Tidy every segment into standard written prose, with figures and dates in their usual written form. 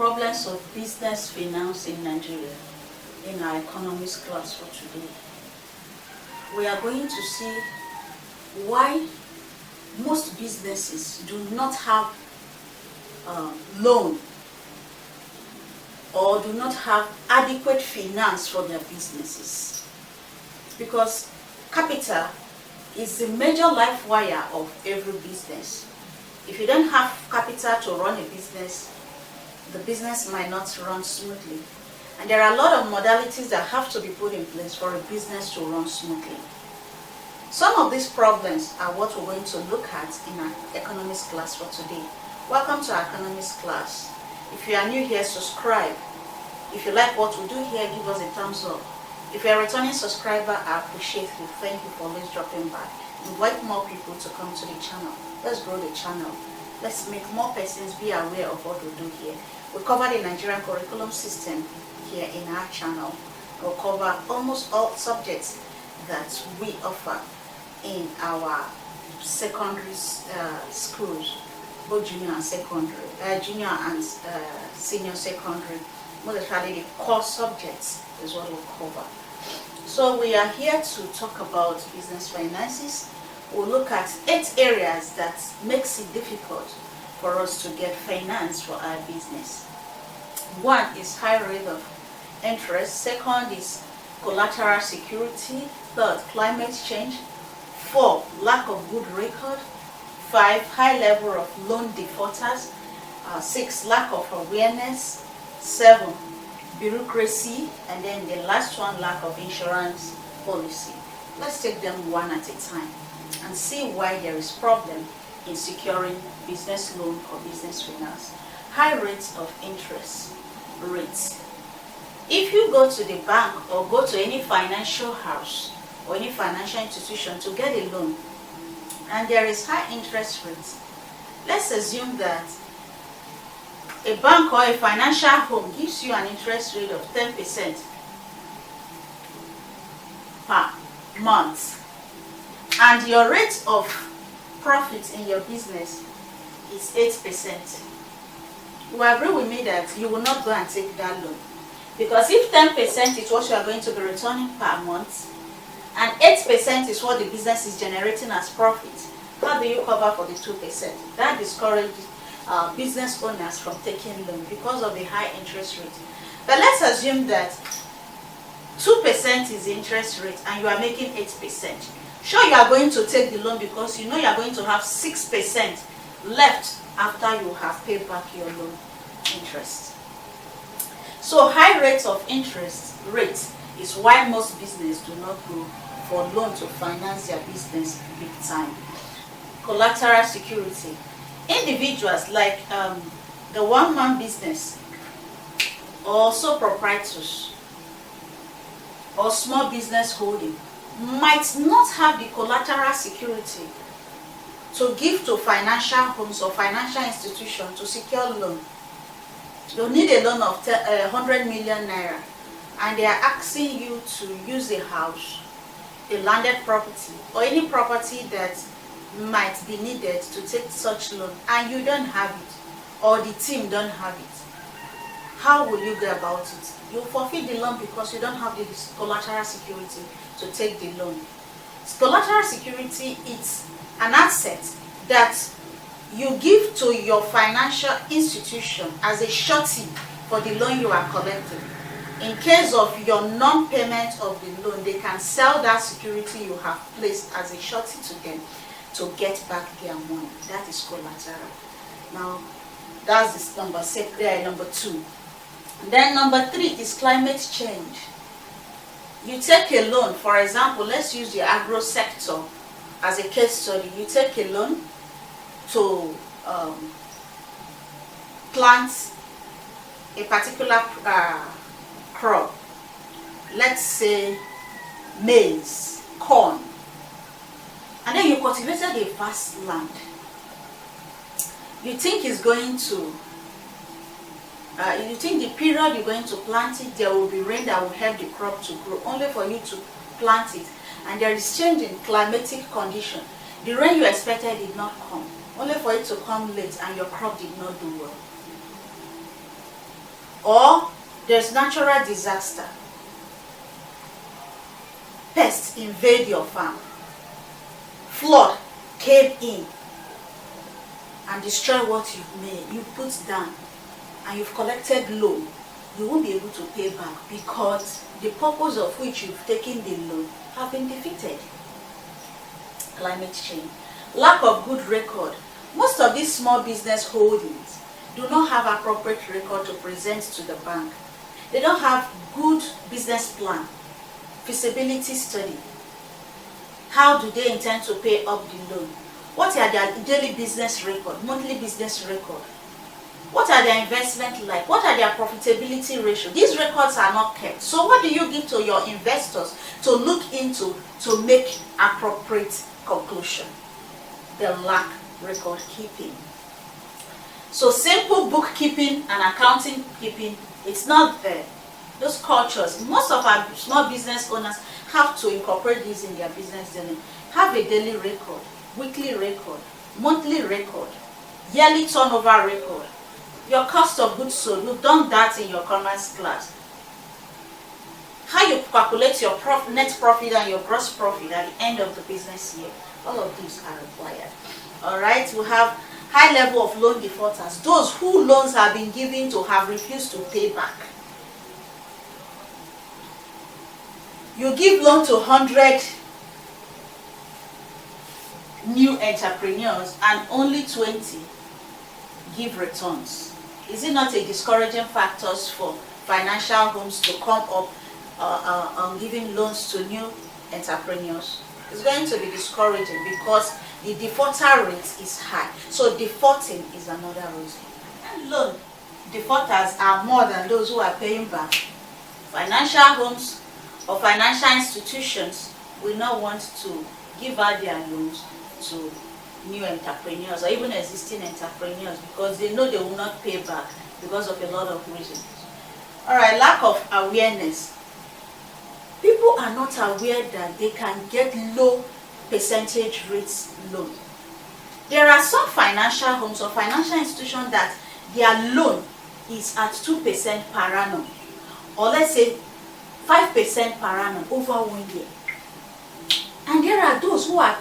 problems of business finance in Nigeria in our economics class for today. We are going to see why most businesses do not have loan or do not have adequate finance for their businesses, because capital is the major life wire of every business. If you don't have capital to run a business, the business might not run smoothly. And there are a lot of modalities that have to be put in place for a business to run smoothly. Some of these problems are what we're going to look at in our economics class for today. Welcome to our economics class. If you are new here, subscribe. If you like what we do here, give us a thumbs up. If you're a returning subscriber, I appreciate you. Thank you for always dropping by. Invite more people to come to the channel. Let's grow the channel. Let's make more persons be aware of what we do here. We cover the Nigerian curriculum system here in our channel. We'll cover almost all subjects that we offer in our secondary schools, both junior and secondary, junior and senior secondary. Most especially the core subjects is what we'll cover. So we are here to talk about business finances. We'll look at 8 areas that makes it difficult for us to get finance for our business. 1 is high rate of interest. 2nd is collateral security. 3rd, climate change. 4, lack of good record. 5, high level of loan defaulters. 6, lack of awareness. 7, bureaucracy. And then the last one, lack of insurance policy. Let's take them one at a time and see why there is problem in securing business loan or business finance. High rates of interest rates. If you go to the bank or go to any financial house or any financial institution to get a loan and there is high interest rates, let's assume that a bank or a financial home gives you an interest rate of 10% per month, and your rate of profit in your business is 8%. You agree with me that you will not go and take that loan, because if 10% is what you are going to be returning per month and 8% is what the business is generating as profit, how do you cover for the 2%? That discourages business owners from taking loan because of the high interest rate. But let's assume that 2% is the interest rate and you are making 8%. Sure, you are going to take the loan because you know you are going to have 6% left after you have paid back your loan interest. So high rates of interest rates is why most businesses do not go for loan to finance their business big time. Collateral security. Individuals like the one-man business or sole proprietors or small business holding might not have the collateral security to give to financial homes or financial institutions to secure loan. You need a loan of 100 million naira and they are asking you to use a house, a landed property or any property that might be needed to take such loan, and you don't have it or the team don't have it. How will you go about it? You forfeit the loan because you don't have the collateral security to take the loan. Collateral security is an asset that you give to your financial institution as a surety for the loan you are collecting. In case of your non-payment of the loan, they can sell that security you have placed as a surety to them to get back their money. That is collateral. Now, that's this number 2. Then number 3 is climate change. You take a loan, for example, let's use the agro sector as a case study. You take a loan to plant a particular crop, let's say maize, corn, and then you cultivated a vast land. You think it's going to, you think the period you're going to plant it, there will be rain that will help the crop to grow, only for you to plant it, and there is change in climatic condition. The rain you expected did not come, only for it to come late, and your crop did not do well. or there's natural disaster, pests invade your farm, flood came in and destroy what you've made, you put down, and you've collected loan, you won't be able to pay back because the purpose of which you've taken the loan have been defeated. Climate change, lack of good record. Most of these small business holdings do not have appropriate record to present to the bank. They don't have good business plan, feasibility study. How do they intend to pay up the loan? What are their daily business record, monthly business record? What are their investment like? What are their profitability ratio? These records are not kept. So what do you give to your investors to look into to make appropriate conclusion? The lack record keeping. So simple bookkeeping and accounting keeping, it's not there. Those cultures, most of our small business owners have to incorporate this in their business journey. Have a daily record, weekly record, monthly record, yearly turnover record, your cost of goods sold. We've done that in your commerce class. How you calculate your net profit and your gross profit at the end of the business year. All of these are required. Alright, we have high level of loan defaulters, those who loans have been given to have refused to pay back. You give loan to 100 new entrepreneurs and only 20 give returns. Is it not a discouraging factor for financial homes to come up on giving loans to new entrepreneurs? It's going to be discouraging because the defaulter rate is high. So defaulting is another reason. And loan defaulters are more than those who are paying back. Financial homes or financial institutions will not want to give out their loans to new entrepreneurs or even existing entrepreneurs because they know they will not pay back because of a lot of reasons. Alright, lack of awareness. People are not aware that they can get low percentage rates loan. There are some financial homes or financial institutions that their loan is at 2% per annum, or let's say 5% per annum over 1 year. And there are those who are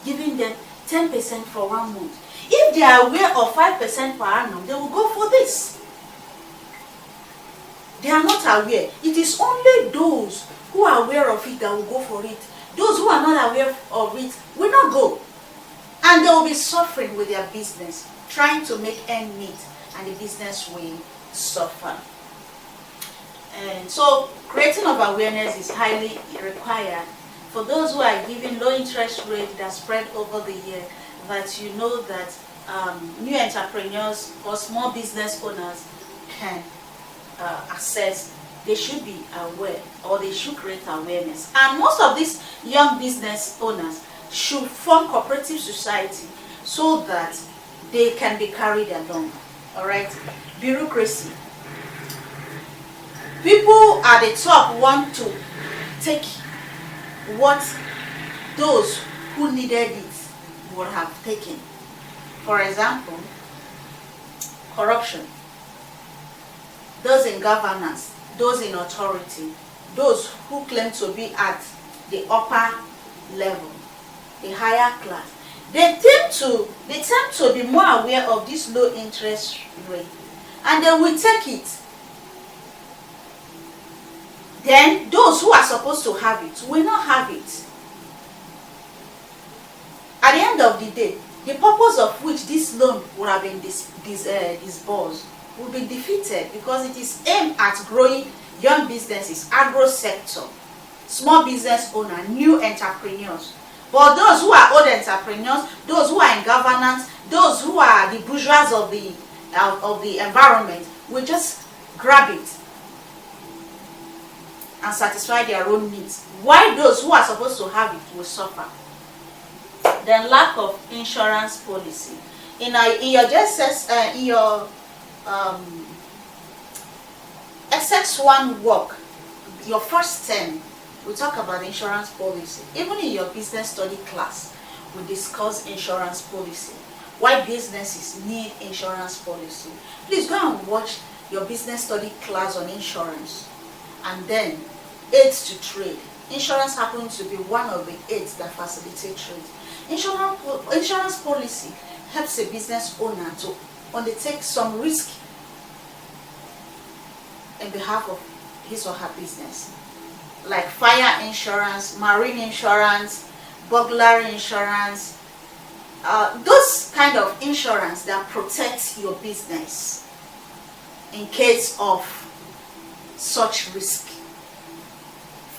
giving them 10% for 1 month. If they are aware of 5% per annum, they will go for this. They are not aware. It is only those who are aware of it that will go for it. Those who are not aware of it will not go. And they will be suffering with their business, trying to make ends meet, and the business will suffer. And so creating of awareness is highly required. For those who are giving low interest rate that spread over the year, that you know that new entrepreneurs or small business owners can access, they should be aware, or they should create awareness. And most of these young business owners should form cooperative society so that they can be carried along. Alright, bureaucracy. People at the top want to take what those who needed it would have taken. For example, corruption. Those in governance, those in authority, those who claim to be at the upper level, the higher class, they tend to be more aware of this low interest rate, and they will take it. Then those who are supposed to have it will not have it. At the end of the day, the purpose of which this loan would have been disbursed will be defeated because it is aimed at growing young businesses, agro sector, small business owner, new entrepreneurs. But those who are old entrepreneurs, those who are in governance, those who are the bourgeois of the environment will just grab it and satisfy their own needs, while those who are supposed to have it will suffer. Then lack of insurance policy. In your SS1 work, your first term, we talk about insurance policy. Even in your business study class, we discuss insurance policy. Why businesses need insurance policy. Please go and watch your business study class on insurance, and then aids to trade. Insurance happens to be one of the aids that facilitate trade. Insurance policy helps a business owner to undertake some risk in behalf of his or her business, like fire insurance, marine insurance, burglary insurance, those kind of insurance that protect your business in case of such risk.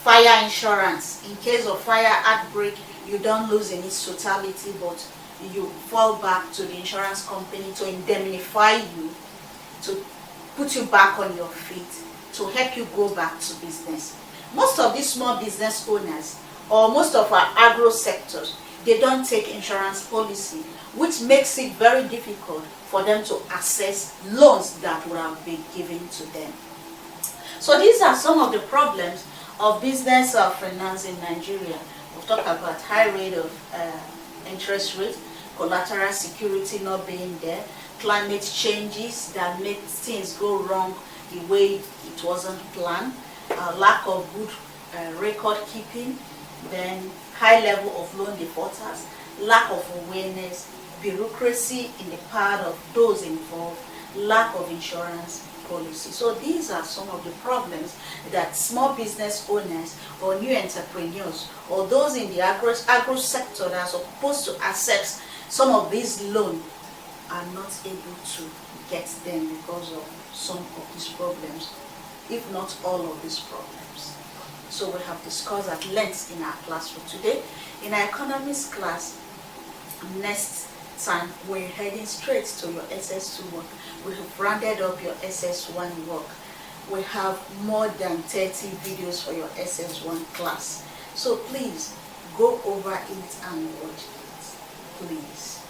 Fire insurance, in case of fire outbreak, you don't lose in its totality, but you fall back to the insurance company to indemnify you, to put you back on your feet, to help you go back to business. Most of these small business owners, or most of our agro sectors, they don't take insurance policy, which makes it very difficult for them to access loans that would have been given to them. So these are some of the problems of business finance in Nigeria. We've talked about high rate of interest rate, collateral security not being there, climate changes that make things go wrong the way it wasn't planned, lack of good record keeping, then high level of loan defaulters, lack of awareness, bureaucracy in the part of those involved, lack of insurance policy. So these are some of the problems that small business owners or new entrepreneurs or those in the agro sector that are supposed to access some of these loans are not able to get them because of some of these problems, if not all of these problems. So we have discussed at length in our class for today. In our economics class, next time we're heading straight to your SS2 work. We have rounded up your SS1 work. We have more than 30 videos for your SS1 class. So please go over it and watch it, please.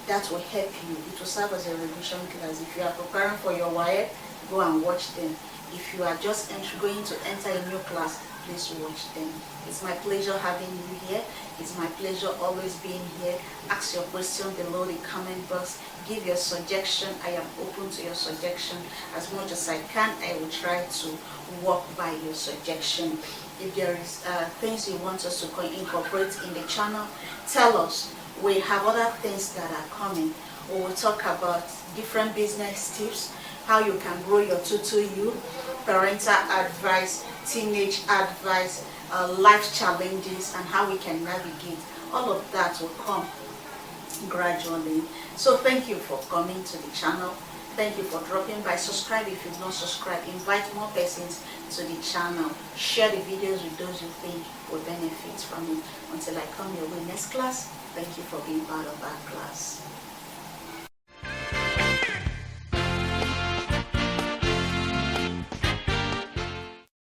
That will help you. It will serve as a revision class. If you are preparing for your WIRE, go and watch them. If you are just going to enter a new class, please watch them. It's my pleasure having you here. It's my pleasure always being here. Ask your question below the comment box. Give your suggestion. I am open to your suggestion. As much as I can, I will try to walk by your suggestion. If there is things you want us to incorporate in the channel, tell us. We have other things that are coming. We will talk about different business tips, how you can grow your tutu, parental advice, teenage advice, life challenges, and how we can navigate. All of that will come gradually. So thank you for coming to the channel. Thank you for dropping by. Subscribe if you've not subscribed. Invite more persons to the channel. Share the videos with those you think will benefit from it. Until I come your way next class, thank you for being part of our class.